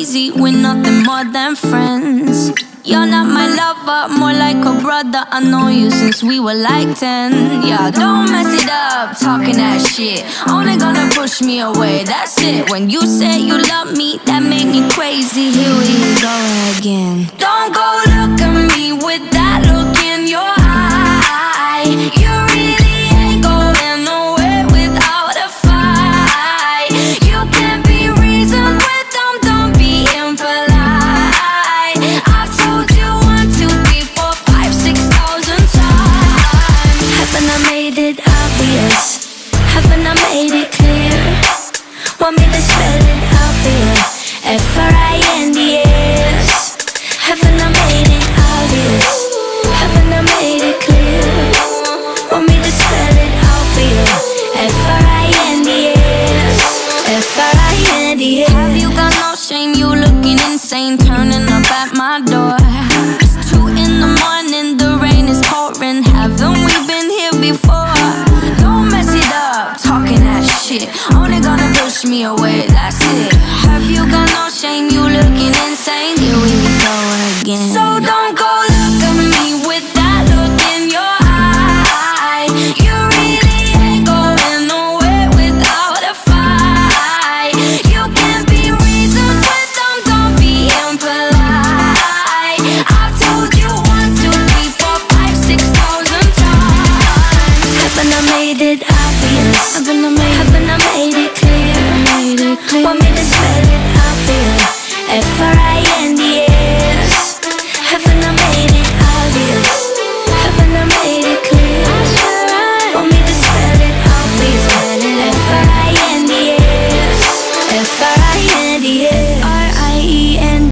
crazy, we're nothing more than friends. You're not my lover, more like a brother. I know you since we were like 10. Yeah, don't mess it up, talking that shit. Only gonna push me away, that's it. When you say you love me, that made me crazy. Here we go again. Don't go look at me with that look in your eye. You really ain't going nowhere without a fight. You can't be reasoned with them, don't be impolite. I've told you 1, 2, 3, 4, 5, 6,000 times. Haven't I made it obvious? Haven't I made it clear? Want me to spell it out for you? F-R-I-N-D-S. Haven't I made it obvious? Haven't I made it clear? Want me to spell it out for you? F-R-I-N-D-S. F-R-I-N-D-S. Have you got no shame? You looking insane, turning up at my door.